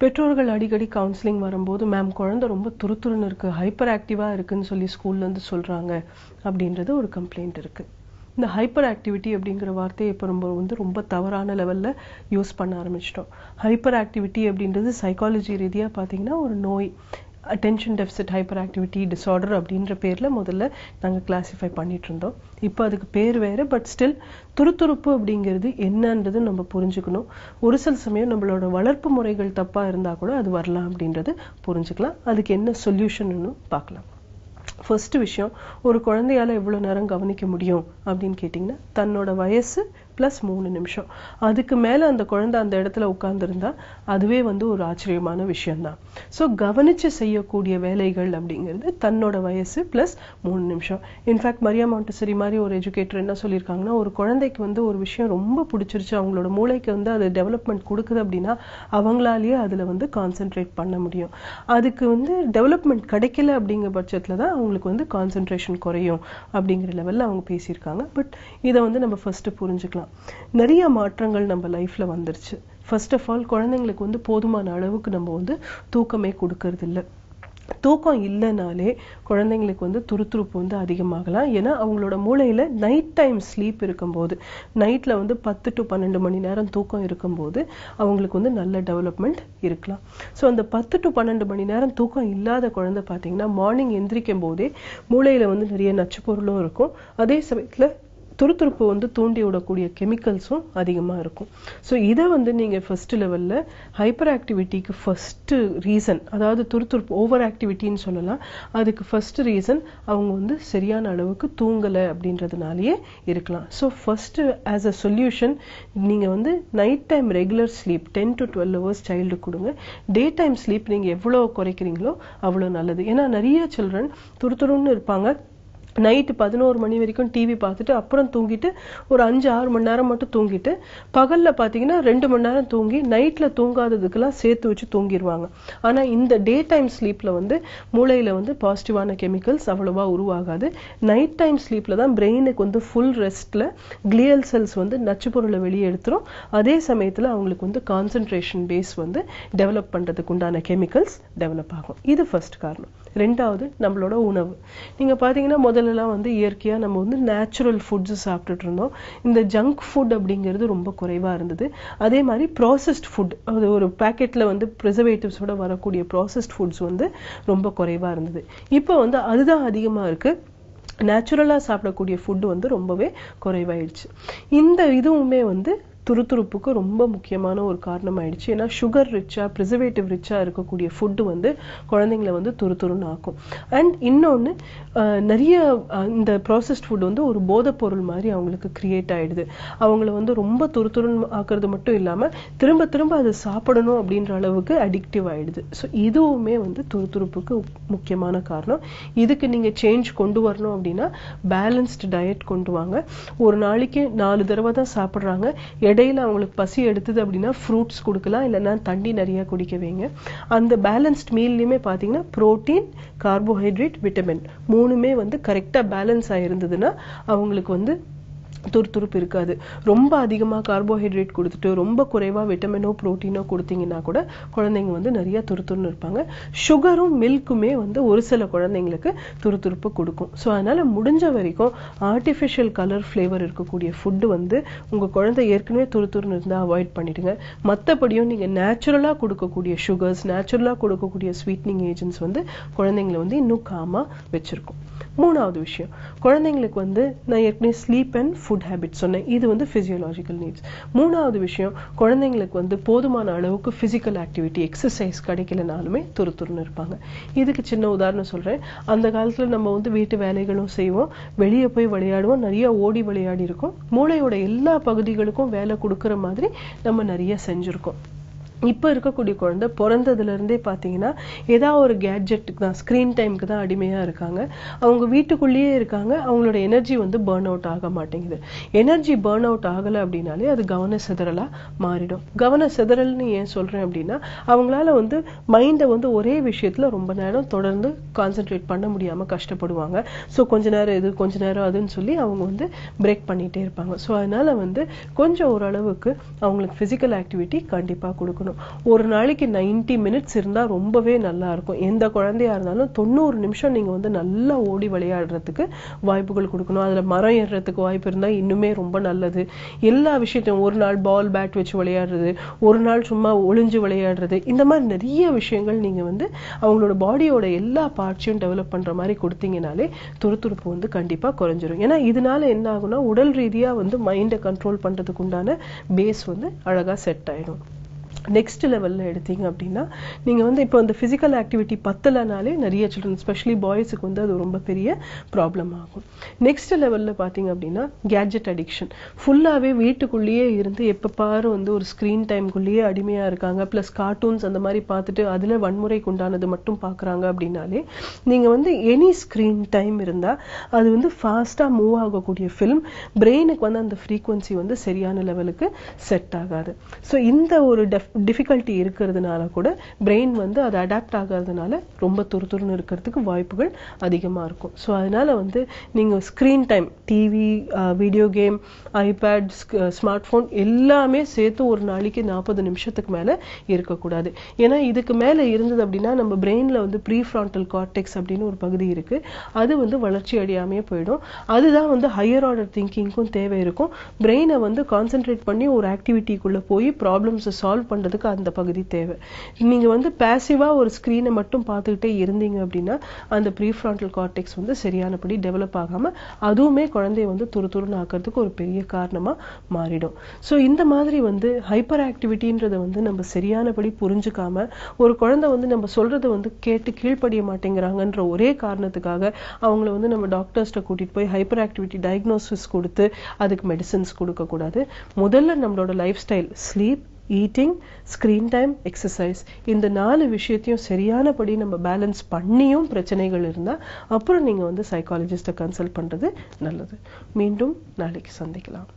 பெற்றோர்கள் அடிக்கடி கவுன்சிலிங் வரும்போது மேம் குழந்தை ரொம்ப துருத்துருன்னு இருக்கு, ஹைப்பர் ஆக்டிவா இருக்குன்னு சொல்லி ஸ்கூல்ல இருந்து சொல்றாங்க அப்படின்றது ஒரு கம்ப்ளைண்ட் இருக்கு. இந்த ஹைப்பர் ஆக்டிவிட்டி அப்படிங்கிற வார்த்தையை இப்போ நம்ம ரொம்ப தவறான லெவல்ல யூஸ் பண்ண ஆரம்பிச்சிட்டோம். ஹைப்பர் ஆக்டிவிட்டி அப்படின்றது சைக்காலஜி ரீதியா பார்த்தீங்கன்னா ஒரு நோய். Attention deficit hyper activity disorder அப்படின்ற பேர்ல முதல்ல நாங்கள் கிளாசிஃபை பண்ணிட்டு இருந்தோம். இப்போ அதுக்கு பேர் வேறு. பட் ஸ்டில் துருதுருப்பு அப்படிங்கிறது என்னன்றது நம்ம புரிஞ்சுக்கணும். ஒரு சில சமயம் நம்மளோட வளர்ப்பு முறைகள் தப்பா இருந்தா கூட அது வரலாம் அப்படின்றது புரிஞ்சுக்கலாம். அதுக்கு என்ன சொல்யூஷன்னு பார்க்கலாம். ஃபர்ஸ்ட் விஷயம், ஒரு குழந்தையால எவ்வளவு நேரம் கவனிக்க முடியும் அப்படின்னு கேட்டிங்கன்னா தன்னோட வயசு ப்ளஸ் 3 நிமிஷம். அதுக்கு மேல அந்த குழந்தை அந்த இடத்துல உட்கார்ந்துருந்தா அதுவே ஒரு ஆச்சரியமான விஷயம்தான். ஸோ கவனிச்சு செய்யக்கூடிய வேலைகள் அப்படிங்கிறது தன்னோட வயசு ப்ளஸ் 3 நிமிஷம். இன்ஃபேக்ட் மரியா மாண்டசரி மாதிரி ஒரு எஜுகேட்டர் என்ன சொல்லியிருக்காங்கன்னா, ஒரு குழந்தைக்கு ஒரு விஷயம் ரொம்ப பிடிச்சிருச்சு, அவங்களோட மூளைக்கு அது டெவலப்மெண்ட் கொடுக்குது அப்படின்னா அவங்களாலேயே அதுல கான்சென்ட்ரேட் பண்ண முடியும். அதுக்கு டெவலப்மெண்ட் கிடைக்கல அப்படிங்கிற பட்சத்துல தான் அவங்களுக்கு கான்சென்ட்ரேஷன் குறையும் அப்படிங்கிற லெவல்ல அவங்க பேசியிருக்காங்க. பட் இதை நம்ம ஃபர்ஸ்ட் புரிஞ்சுக்கலாம். நிறைய மாற்றங்கள் நம்ம லைஃப்ல வந்துருச்சு. ஃபர்ஸ்ட் ஆஃப் ஆல் குழந்தைங்களுக்கு போதுமான அளவுக்கு நம்ம தூக்கமே கொடுக்கறது இல்லை. தூக்கம் இல்லைனாலே குழந்தைங்களுக்கு துருதுருப்பு அதிகமாகலாம். ஏன்னா அவங்களோட மூளையில நைட் டைம் ஸ்லீப் இருக்கும்போது, நைட்ல 10 to 12 மணி நேரம் தூக்கம் இருக்கும்போது அவங்களுக்கு நல்ல டெவலப்மெண்ட் இருக்கலாம். ஸோ அந்த 10 to 12 மணி நேரம் தூக்கம் இல்லாத குழந்தை பார்த்தீங்கன்னா மார்னிங் எந்திரிக்கும் போதே மூளையில நிறைய நச்சு பொருளும் இருக்கும். அதே சமயத்துல துருதுருப்பு தூண்டி விடக்கூடிய கெமிக்கல்ஸும் அதிகமா இருக்கும். ஸோ இதை நீங்க ஃபர்ஸ்ட் லெவல்ல ஹைப்பர் ஆக்டிவிட்டிக்கு ஃபர்ஸ்ட் ரீசன், அதாவது துருதுருப்பு ஓவர் ஆக்டிவிட்டின்னு சொல்லலாம். அதுக்கு ஃபர்ஸ்ட் ரீசன் அவங்க சரியான அளவுக்கு தூங்கலை அப்படின்றதுனாலயே இருக்கலாம். So first as a solution நீங்க night time regular sleep 10 to 12 hours child கொடுங்க. டே டைம் ஸ்லீப் நீங்க எவ்வளவு குறைக்கிறீங்களோ அவ்வளவு நல்லது. ஏன்னா நிறைய சில்ட்ரன் துருதுருன்னு இருப்பாங்க. நைட்டு 11 மணி வரைக்கும் டிவி பார்த்துட்டு அப்புறம் தூங்கிட்டு ஒரு 5-6 மணி நேரம் மட்டும் தூங்கிட்டு பகல்ல பார்த்தீங்கன்னா 2 மணி நேரம் தூங்கி நைட்ல தூங்காததுக்கெல்லாம் சேர்த்து வச்சு தூங்கிடுவாங்க. ஆனா இந்த டே டைம் ஸ்லீப்ல மூளையில பாசிட்டிவான கெமிக்கல்ஸ் அவ்வளவா உருவாகாது. நைட் டைம் ஸ்லீப்ல தான் பிரெயினுக்கு ஃபுல் ரெஸ்ட்ல கிளியல் செல்ஸ் நச்சு பொருளை வெளியே எடுத்துரும். அதே சமயத்துல அவங்களுக்கு கான்சென்ட்ரேஷன் பேஸ் டெவலப் பண்றதுக்கு உண்டான கெமிக்கல்ஸ் டெவலப் ஆகும். இது ஃபர்ஸ்ட் காரணம். ரெண்டாவது நம்மளோட உணவு. நீங்க பாத்தீங்கன்னா முதல்லாம் இயற்கையா நம்ம நேச்சுரல் ஃபுட்ஸ் சாப்பிட்டுட்டு இருந்தோம். இந்த ஜங்க் ஃபுட் அப்படிங்கிறது ரொம்ப குறைவா இருந்தது. அதே மாதிரி ப்ராசஸ்ட் ஃபுட், அது ஒரு பேக்கெட்ல ப்ரிசர்வேட்டிவ்ஸோட வரக்கூடிய ப்ராசஸ்ட் ஃபுட்ஸ் ரொம்ப குறைவா இருந்தது. இப்போ அதுதான் அதிகமா இருக்கு. நேச்சுரலா சாப்பிடக்கூடிய ஃபுட் ரொம்பவே குறைவாயிடுச்சு. இந்த இதுவுமே துருதுருப்புக்கு ரொம்ப முக்கியமான ஒரு காரணம் ஆயிடுச்சு. ஏன்னா சுகர் ரிச்சா ப்ரிசர்வேட்டிவ் ரிச்சா இருக்கக்கூடிய ஃபுட்டு குழந்தைங்களை துருதுருன்னு ஆக்கும். அண்ட் இன்னொன்னு நிறைய இந்த ப்ராசஸ்ட் ஃபுட் ஒரு போதைப் பொருள் மாதிரி அவங்களுக்கு கிரியேட் ஆயிடுது. அவங்கள ரொம்ப துருதுருன்னு ஆக்குறது மட்டும் இல்லாம திரும்ப திரும்ப அதை சாப்பிடணும் அப்படின்ற அளவுக்கு அடிக்டிவ் ஆயிடுது. ஸோ இதுவுமே துருதுருப்புக்கு முக்கியமான காரணம். இதுக்கு நீங்க சேஞ்ச் கொண்டு வரணும் அப்படின்னா பேலன்ஸ்டு டயட் கொண்டு வாங்க. ஒரு நாளைக்கு 4 தடவை தான் சாப்பிடுறாங்க. இடையில அவங்களுக்கு பசி எடுத்தது அப்படின்னா ஃப்ரூட்ஸ் கொடுக்கலாம், இல்லைன்னா தண்ணி நிறைய குடிக்க வைங்க. அந்த பேலன்ஸ்ட் மீல்லையுமே பார்த்தீங்கன்னா புரோட்டீன், கார்போஹைட்ரேட், விட்டமின் மூணுமே கரெக்டா பேலன்ஸ் ஆயிருந்ததுன்னா அவங்களுக்கு துருதுருப்பு இருக்காது. ரொம்ப அதிகமா கார்போஹைட்ரேட் கொடுத்துட்டு ரொம்ப குறைவா விட்டமினோ புரோட்டீனோ கொடுத்தீங்கன்னா கூட குழந்தைங்க நிறைய துருதுருன்னு இருப்பாங்க. சுகரும் மில்க்குமே ஒரு சில குழந்தைங்களுக்கு துருதுருப்பு கொடுக்கும். ஸோ அதனால முடிஞ்ச வரைக்கும் ஆர்டிஃபிஷியல் கலர் ஃபிளேவர் இருக்கக்கூடிய ஃபுட்டு உங்க குழந்தை ஏற்கனவே துருதுருன்னு இருந்தா அவாய்ட் பண்ணிடுங்க. மற்றபடியும் நீங்க நேச்சுரலா கொடுக்கக்கூடிய சுகர்ஸ், நேச்சுரலா கொடுக்கக்கூடிய ஸ்வீட்னிங் ஏஜென்ட்ஸ் குழந்தைங்களை இன்னும் காமா வச்சிருக்கும். மூணாவது விஷயம், குழந்தைங்களுக்கு நான் ஏற்கனவே ஸ்லீப் அண்ட் ஃபுட் ஹேபிட் சொன்னேன். இது பிசியோலாஜிக்கல் நீட்ஸ். மூணாவது விஷயம், குழந்தைங்களுக்கு போதுமான அளவுக்கு பிசிக்கல் ஆக்டிவிட்டி, எக்ஸசைஸ் கிடைக்கலனாலுமே துருதுருன்னு இருப்பாங்க. இதுக்கு சின்ன உதாரணம் சொல்றேன். அந்த காலத்துல நம்ம வீட்டு வேலைகளும் செய்வோம், வெளியே போய் விளையாடுவோம், நிறைய ஓடி விளையாடி இருக்கோம். மூளையோட எல்லா பகுதிகளுக்கும் வேலை கொடுக்கற மாதிரி நம்ம நிறைய செஞ்சிருக்கோம். இப்போ இருக்கக்கூடிய குழந்தை பிறந்ததுல இருந்தே பார்த்தீங்கன்னா ஏதாவது ஒரு கேட்ஜெட்டுக்கு தான், ஸ்கிரீன் டைமுக்கு தான் அடிமையா இருக்காங்க. அவங்க வீட்டுக்குள்ளேயே இருக்காங்க. அவங்களோட எனர்ஜி பர்ன் அவுட் ஆக மாட்டேங்குது. எனர்ஜி பர்ன் அவுட் ஆகலை அப்படின்னாலே அது கவன சிதறலா மாறிடும். கவன சிதறல்னு ஏன் சொல்றேன் அப்படின்னா அவங்களால மைண்டை ஒரே விஷயத்துல ரொம்ப நேரம் தொடர்ந்து கான்சென்ட்ரேட் பண்ண முடியாம கஷ்டப்படுவாங்க. ஸோ கொஞ்ச நேரம் இது கொஞ்ச நேரம் அதுன்னு சொல்லி அவங்க பிரேக் பண்ணிட்டே இருப்பாங்க. ஸோ அதனால கொஞ்சம் ஓரளவுக்கு அவங்களுக்கு பிசிக்கல் ஆக்டிவிட்டி கண்டிப்பா கொடுக்கணும். வேணும். ஒரு நாளைக்கு 90 மினிட்ஸ் இருந்தா ரொம்பவே நல்லா இருக்கும். எந்த குழந்தையா இருந்தாலும் 90 நிமிஷம் நீங்க வந்து நல்லா ஓடி விளையாடுறதுக்கு வாய்ப்புகள் கொடுக்கணும். அதுல மரம் ஏறுறதுக்கு வாய்ப்பு இருந்தா இன்னுமே ரொம்ப நல்லது. எல்லா விஷயத்தையும் ஒரு நாள் பால் பேட் வச்சு விளையாடுறது, ஒரு நாள் சும்மா ஒளிஞ்சு விளையாடுறது, இந்த மாதிரி நிறைய விஷயங்கள் நீங்க வந்து அவங்களோட பாடியோட எல்லா பார்ட்ஸையும் டெவலப் பண்ற மாதிரி கொடுத்தீங்கனாலே துருதுருப்பு வந்து கண்டிப்பா குறைஞ்சிரும். ஏன்னா இதனால என்ன ஆகும்னா உடல் ரீதியா வந்து மைண்டை கண்ட்ரோல் பண்றதுக்கு உண்டான பேஸ் வந்து அழகா செட் ஆயிடும். நெக்ஸ்ட் லெவல்ல எடுத்தீங்க அப்படின்னா நீங்க வந்து இப்போ அந்த பிசிக்கல் ஆக்டிவிட்டி பத்தலனாலே நிறைய சில்ட்ரன் ஸ்பெஷலி பாய்ஸுக்கு வந்து அது ரொம்ப பெரிய ப்ராப்ளம் ஆகும். நெக்ஸ்ட் லெவல்ல பாத்தீங்க அப்படின்னா கேட்ஜெட் அடிக்ஷன். ஃபுல்லாவே வீட்டுக்குள்ளேயே இருந்து எப்ப பாரு வந்து ஒரு ஸ்கிரீன் டைம்குள்ளேயே அடிமையா இருக்காங்க. பிளஸ் கார்ட்டூன்ஸ் அந்த மாதிரி பார்த்துட்டு அதுல வன்முறைக்கு உண்டானது மட்டும் பாக்குறாங்க அப்படின்னாலே நீங்க வந்து எனி ஸ்கிரீன் டைம் இருந்தா அது வந்து ஃபாஸ்டா மூவ் ஆகக்கூடிய ஃபில்ம் பிரெயினுக்கு வந்து அந்த ஃப்ரீக்வன்சி வந்து சரியான லெவலுக்கு செட் ஆகாது. ஸோ இந்த ஒரு டிஃபிகல்ட்டி இருக்கிறதுனால கூட பிரெயின் வந்து அது அடாப்ட் ஆகிறதுனால ரொம்ப துருதுருன்னு இருக்கிறதுக்கு வாய்ப்புகள் அதிகமா இருக்கும். ஸோ அதனால வந்து நீங்க screen time TV, video game, iPad, smart phone எல்லாமே சேர்த்து ஒரு நாளைக்கு 40 நிமிஷத்துக்கு மேல இருக்கக்கூடாது. ஏன்னா இதுக்கு மேல இருந்தது அப்படின்னா நம்ம பிரெயின்ல வந்து ப்ரீஃப்ரான்டல் கார்டெக்ஸ் அப்படின்னு ஒரு பகுதி இருக்கு. அது வந்து வளர்ச்சி அடையாமையே போயிடும். அதுதான் வந்து ஹையர் ஆர்டர் திங்கிங்க்கும் தேவை இருக்கும். பிரெயினை வந்து கான்சென்ட்ரேட் பண்ணி ஒரு ஆக்டிவிட்டிக்குள்ள போய் ப்ராப்ளம்ஸை சால்வ் பண்றதுக்கு அந்த பகுதி தேவை. நீங்க வந்து பாசிவா ஒரு ஸ்கிரீனை மட்டும் பார்த்துக்கிட்டே இருந்தீங்க அப்படின்னா அந்த ப்ரீஃப்ரான்டல் கார்டெக்ஸ் வந்து சரியானபடி டெவலப் ஆகாம அதுவுமே குழந்தைய வந்து துருதுருன்னு ஆக்கிறதுக்கு ஒரு பெரிய காரணமா மாறிடும். ஸோ இந்த மாதிரி வந்து ஹைப்பர் ஆக்டிவிட்டின்றதை வந்து நம்ம சரியானபடி புரிஞ்சுக்காம ஒரு குழந்தை வந்து நம்ம சொல்றதை வந்து கேட்டு கீழ்ப்படிய மாட்டேங்கிறாங்கன்ற ஒரே காரணத்துக்காக அவங்கள வந்து நம்ம டாக்டர்ஸ்ட கூட்டிட்டு போய் ஹைப்பர் ஆக்டிவிட்டி டயக்னோசிஸ் கொடுத்து அதுக்கு மெடிசின்ஸ் கொடுக்க கூடாது. முதல்ல நம்மளோட life style, sleep, eating, screen time, exercise, இந்த 4 விஷயத்தையும் சரியானபடி நம்ம பேலன்ஸ் பண்ணியும் பிரச்சனைகள் இருந்தா அப்புறம் நீங்க வந்து சைக்காலஜிஸ்ட கன்சல்ட் பண்றது நல்லது. மீண்டும் நாளைக்கு சந்திக்கலாம்.